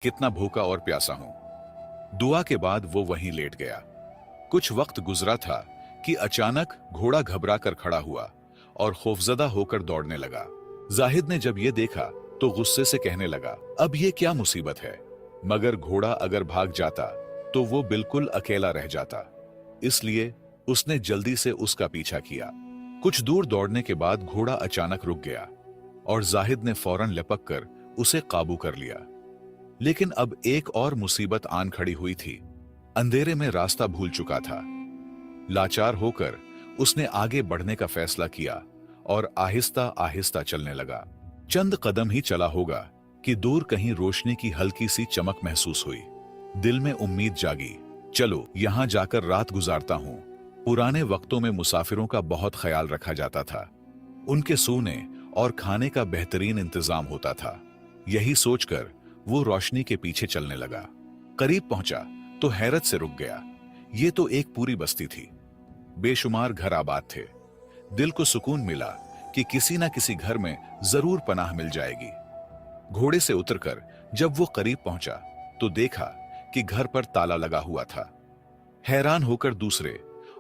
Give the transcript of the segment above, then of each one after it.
कितना भूखा और प्यासा हूं। दुआ के बाद वो वहीं लेट गया। कुछ वक्त गुजरा था कि अचानक घोड़ा घबरा कर खड़ा हुआ और खौफजदा होकर दौड़ने लगा। जाहिद ने जब ये देखा तो गुस्से से कहने लगा, अब ये क्या मुसीबत है। मगर घोड़ा अगर भाग जाता तो वो बिल्कुल अकेला रह जाता, इसलिए उसने जल्दी से उसका पीछा किया। कुछ दूर दौड़ने के बाद घोड़ा अचानक रुक गया और जाहिद ने फौरन लपक कर उसे काबू कर लिया। लेकिन अब एक और मुसीबत आन खड़ी हुई थी। अंधेरे में रास्ता भूल चुका था। लाचार होकर उसने आगे बढ़ने का फैसला किया और आहिस्ता आहिस्ता चलने लगा। चंद कदम ही चला होगा कि दूर कहीं रोशनी की हल्की सी चमक महसूस हुई। दिल में उम्मीद जागी, चलो यहां जाकर रात गुजारता हूं। पुराने वक्तों में मुसाफिरों का बहुत ख्याल रखा जाता था। उनके सोने और खाने का बेहतरीन इंतजाम होता था। यही सोचकर वो रोशनी के पीछे चलने लगा। करीब पहुंचा तो हैरत से रुक गया। ये तो एक पूरी बस्ती थी। बेशुमार घर आबाद थे। दिल को सुकून मिला कि किसी ना किसी घर में जरूर पनाह मिल जाएगी। घोड़े से उतरकर जब वो करीब पहुंचा तो देखा कि घर पर ताला लगा हुआ था। हैरान होकर दूसरे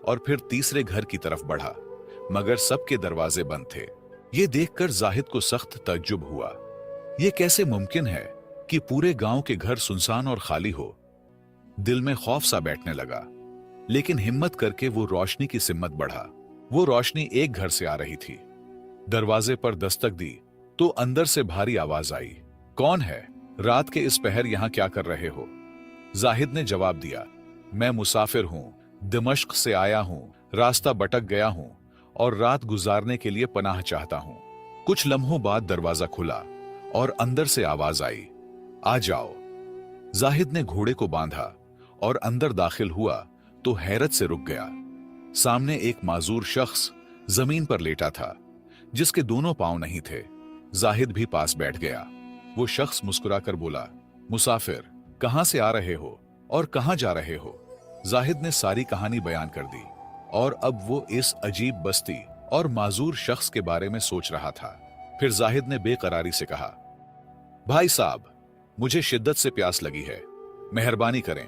और फिर तीसरे घर की तरफ बढ़ा, मगर सबके दरवाजे बंद थे। ये देखकर जाहिद को सख्त तज्जुब हुआ। ये कैसे मुमकिन है कि पूरे गांव के घर सुनसान और खाली हो। दिल में खौफ सा बैठने लगा, लेकिन हिम्मत करके वो रोशनी की सिमत बढ़ा। वो रोशनी एक घर से आ रही थी। दरवाजे पर दस्तक दी तो अंदर से भारी आवाज आई, कौन है? रात के इस पहर यहां क्या कर रहे हो? जाहिद ने जवाब दिया, मैं मुसाफिर हूं, दिमश्क से आया हूं, रास्ता भटक गया हूं और रात गुजारने के लिए पनाह चाहता हूं। कुछ लम्हों बाद दरवाजा खुला और अंदर से आवाज आई, आ जाओ। जाहिद ने घोड़े को बांधा और अंदर दाखिल हुआ तो हैरत से रुक गया। सामने एक माजूर शख्स जमीन पर लेटा था, जिसके दोनों पांव नहीं थे। जाहिद भी पास बैठ गया। वो शख्स मुस्कुराकर बोला, मुसाफिर, कहां से आ रहे हो और कहां जा रहे हो? जाहिद ने सारी कहानी बयान कर दी और अब वो इस अजीब बस्ती और माजूर शख्स के बारे में सोच रहा था। फिर जाहिद ने बेकरारी से कहा, भाई साहब, मुझे शिद्दत से प्यास लगी है, मेहरबानी करें,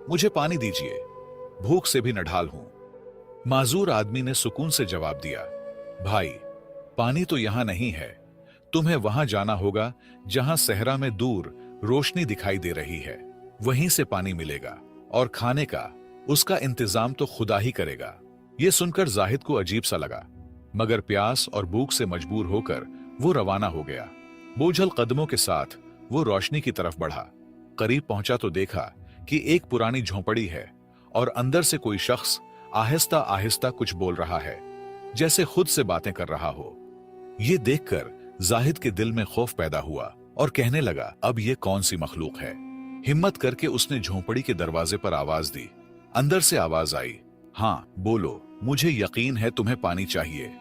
मुझे पानी दीजिए, भूख से भी नढाल हूं। माजूर आदमी ने सुकून से जवाब दिया, भाई, पानी तो यहां नहीं है, तुम्हें वहां जाना होगा जहां सहरा में दूर रोशनी दिखाई दे रही है, वहीं से पानी मिलेगा और खाने का उसका इंतजाम तो खुदा ही करेगा। यह सुनकर जाहिद को अजीब सा लगा, मगर प्यास और भूख से मजबूर होकर वो रवाना हो गया। बोझल कदमों के साथ वो रोशनी की तरफ बढ़ा। करीब पहुंचा तो देखा कि एक पुरानी झोंपड़ी है और अंदर से कोई शख्स आहिस्ता आहिस्ता कुछ बोल रहा है, जैसे खुद से बातें कर रहा हो। ये देखकर जाहिद के दिल में खौफ पैदा हुआ और कहने लगा, अब ये कौन सी मखलूक है। हिम्मत करके उसने झोंपड़ी के दरवाजे पर आवाज दी। अंदर से आवाज आई, हाँ बोलो, मुझे यकीन है तुम्हें पानी चाहिए।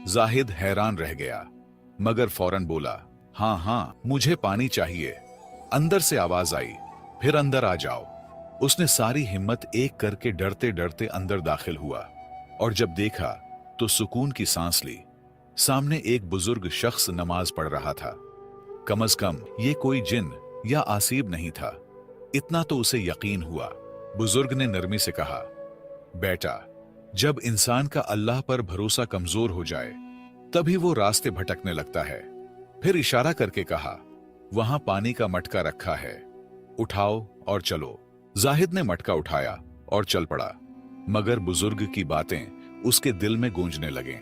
जाहिद हैरान रह गया, मगर फौरन बोला, हाँ हाँ, मुझे पानी चाहिए। अंदर से आवाज आई, फिर अंदर आ जाओ। उसने सारी हिम्मत एक करके डरते डरते अंदर दाखिल हुआ और जब देखा तो सुकून की सांस ली। सामने एक बुजुर्ग शख्स नमाज पढ़ रहा था। कम अज कम ये कोई जिन या आसीब नहीं था, इतना तो उसे यकीन हुआ। बुजुर्ग ने नरमी से कहा, बेटा, जब इंसान का अल्लाह पर भरोसा कमजोर हो जाए तभी वो रास्ते भटकने लगता है। फिर इशारा करके कहा, वहां पानी का मटका रखा है, उठाओ और चलो। जाहिद ने मटका उठाया और चल पड़ा, मगर बुजुर्ग की बातें उसके दिल में गूंजने लगे।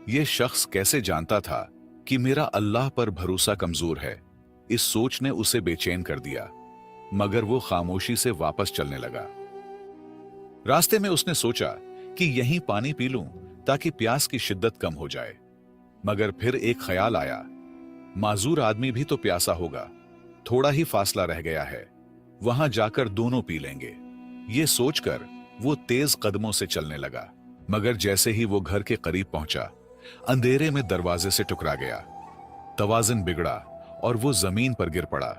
ये शख्स कैसे जानता था कि मेरा अल्लाह पर भरोसा कमजोर है? इस सोच ने उसे बेचैन कर दिया, मगर वो खामोशी से वापस चलने लगा। रास्ते में उसने सोचा कि यहीं पानी पी लूं ताकि प्यास की शिद्दत कम हो जाए। मगर फिर एक ख्याल आया, माजूर आदमी भी तो प्यासा होगा, थोड़ा ही फासला रह गया है, वहां जाकर दोनों पी लेंगे। ये सोचकर वो तेज कदमों से चलने लगा, मगर जैसे ही वो घर के करीब पहुंचा, अंधेरे में दरवाजे से टकरा गया। तवाज़ुन बिगड़ा और वो जमीन पर गिर पड़ा।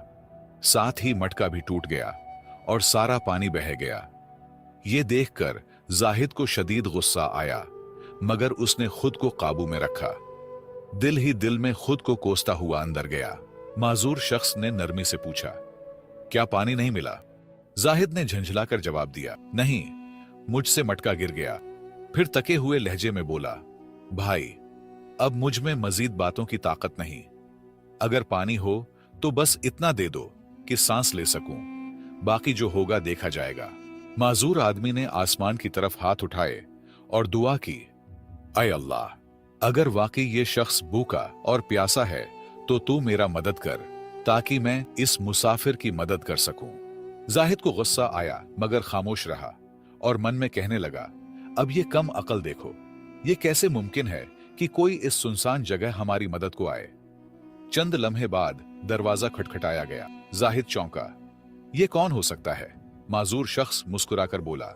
साथ ही मटका भी टूट गया और सारा पानी बह गया। ये देखकर जाहिद को शदीद गुस्सा आया, मगर उसने खुद को काबू में रखा। दिल ही दिल में खुद को कोसता हुआ अंदर गया। माजूर शख्स ने नरमी से पूछा, क्या पानी नहीं मिला? जाहिद ने झंझलाकर जवाब दिया, नहीं, मुझसे मटका गिर गया। फिर तके हुए लहजे में बोला, भाई, अब मुझ में मजीद बातों की ताकत नहीं। अगर पानी हो तो बस इतना दे दो कि सांस ले सकूं, बाकी जो होगा देखा जाएगा। माजूर आदमी ने आसमान की तरफ हाथ उठाए और दुआ की, ऐ अल्लाह, अगर वाकई ये शख्स भूखा और प्यासा है तो तू मेरा मदद कर, ताकि मैं इस मुसाफिर की मदद कर सकूं। जाहिद को गुस्सा आया मगर खामोश रहा और मन में कहने लगा, अब ये कम अकल देखो, ये कैसे मुमकिन है कि कोई इस सुनसान जगह हमारी मदद को आए। चंद लम्हे बाद दरवाजा खटखटाया गया। जाहिद चौंका, ये कौन हो सकता है? माजूर शख्स मुस्कुराकर बोला,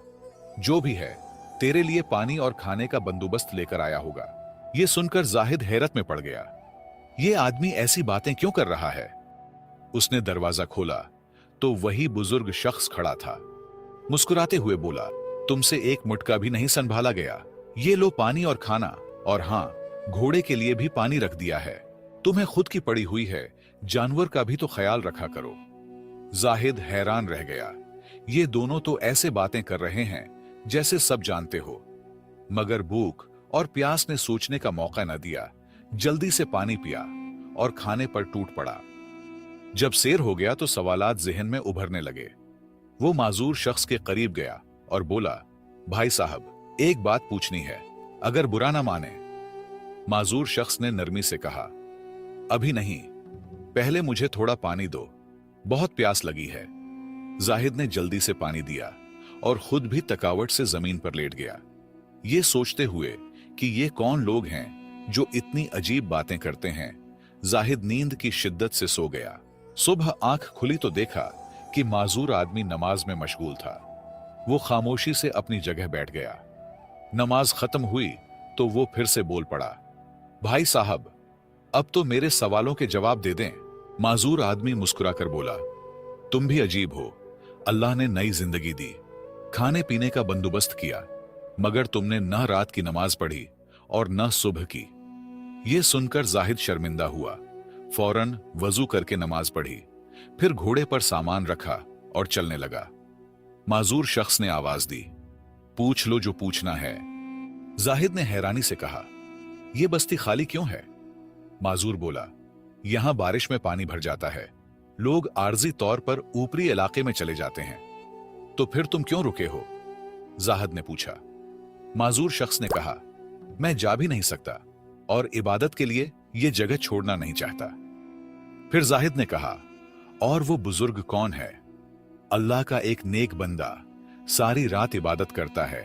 जो भी है, तेरे लिए पानी और खाने का बंदोबस्त लेकर आया होगा। ये सुनकर जाहिद हैरत में पड़ गया। ये आदमी ऐसी बातें क्यों कर रहा है? उसने दरवाजा खोला तो वही बुजुर्ग शख्स खड़ा था। मुस्कुराते हुए बोला, तुमसे एक मुटका भी नहीं संभाला गया। ये लो पानी और खाना, और हां, घोड़े के लिए भी पानी रख दिया है। तुम्हें खुद की पड़ी हुई है, जानवर का भी तो ख्याल रखा करो। जाहिद हैरान रह गया। ये दोनों तो ऐसे बातें कर रहे हैं जैसे सब जानते हो, मगर भूख और प्यास ने सोचने का मौका न दिया। जल्दी से पानी पिया और खाने पर टूट पड़ा। जब सेर हो गया तो सवालात जिहन में उभरने लगे। वो माजूर शख्स के करीब गया और बोला, भाई साहब, एक बात पूछनी है, अगर बुरा ना माने। माजूर शख्स ने नरमी से कहा, अभी नहीं, पहले मुझे थोड़ा पानी दो, बहुत प्यास लगी है। जाहिद ने जल्दी से पानी दिया और खुद भी थकावट से जमीन पर लेट गया, ये सोचते हुए कि ये कौन लोग हैं जो इतनी अजीब बातें करते हैं। जाहिद नींद की शिद्दत से सो गया। सुबह आंख खुली तो देखा कि माजूर आदमी नमाज में मशगूल था। वो खामोशी से अपनी जगह बैठ गया। नमाज खत्म हुई तो वो फिर से बोल पड़ा, भाई साहब, अब तो मेरे सवालों के जवाब दे दें। माजूर आदमी मुस्कुराकर बोला, तुम भी अजीब हो। अल्लाह ने नई जिंदगी दी, खाने पीने का बंदोबस्त किया, मगर तुमने न रात की नमाज पढ़ी और न सुबह की। यह सुनकर जाहिद शर्मिंदा हुआ। फौरन वजू करके नमाज पढ़ी, फिर घोड़े पर सामान रखा और चलने लगा। माजूर शख्स ने आवाज दी, पूछ लो जो पूछना है। जाहिद ने हैरानी से कहा, यह बस्ती खाली क्यों है? माजूर बोला, यहां बारिश में पानी भर जाता है, लोग आर्जी तौर पर ऊपरी इलाके में चले जाते हैं। तो फिर तुम क्यों रुके हो? जाहिद ने पूछा। माजूर शख्स ने कहा, मैं जा भी नहीं सकता और इबादत के लिए यह जगह छोड़ना नहीं चाहता। फिर जाहिद ने कहा, और वो बुजुर्ग कौन है? अल्लाह का एक नेक बंदा, सारी रात इबादत करता है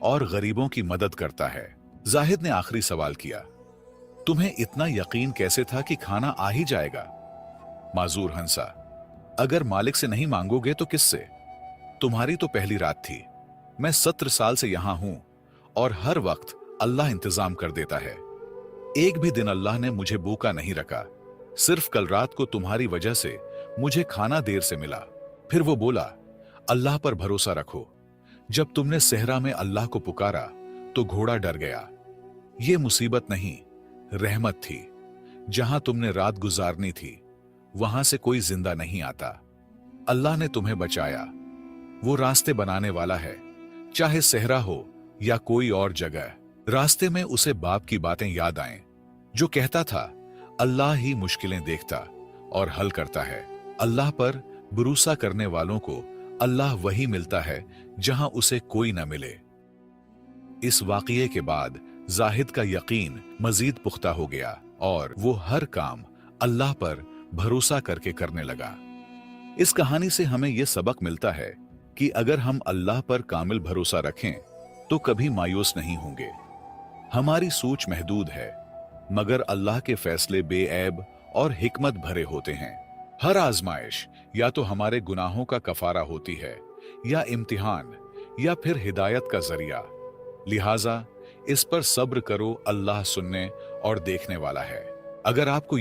और गरीबों की मदद करता है। जाहिद ने आखिरी सवाल किया, तुम्हें इतना यकीन कैसे था कि खाना आ ही जाएगा? माजूर हंसा, अगर मालिक से नहीं मांगोगे तो किससे? तुम्हारी तो पहली रात थी। मैं 17 साल से यहां हूं और हर वक्त अल्लाह इंतजाम कर देता है। एक भी दिन अल्लाह ने मुझे भूखा नहीं रखा। सिर्फ कल रात को तुम्हारी वजह से मुझे खाना देर से मिला। फिर वो बोला, अल्लाह पर भरोसा रखो। जब तुमने सहरा में अल्लाह को पुकारा तो घोड़ा डर गया। ये मुसीबत नहीं, रहमत थी। जहां तुमने रात गुजारनी थी वहां से कोई जिंदा नहीं आता। अल्लाह ने तुम्हें बचाया। वो रास्ते बनाने वाला है, चाहे सहरा हो या कोई और जगह। रास्ते में उसे बाप की बातें याद आएं, जो कहता था, अल्लाह ही मुश्किलें देखता और हल करता है। अल्लाह पर भरोसा करने वालों को अल्लाह वही मिलता है जहां उसे कोई न मिले। इस वाकये के बाद जाहिद का यकीन मजीद पुख्ता हो गया और वो हर काम अल्लाह पर भरोसा करके करने लगा। इस कहानी से हमें यह सबक मिलता है कि अगर हम अल्लाह पर कामिल भरोसा रखें तो कभी मायूस नहीं होंगे। हमारी सोच महदूद है, मगर अल्लाह के फैसले बेऐब और हिकमत भरे होते हैं। हर आजमाइश या तो हमारे गुनाहों का कफारा होती है, या इम्तिहान, या फिर हिदायत का जरिया। लिहाजा इस पर सब्र करो, अल्लाह सुनने और देखने वाला है। अगर आपको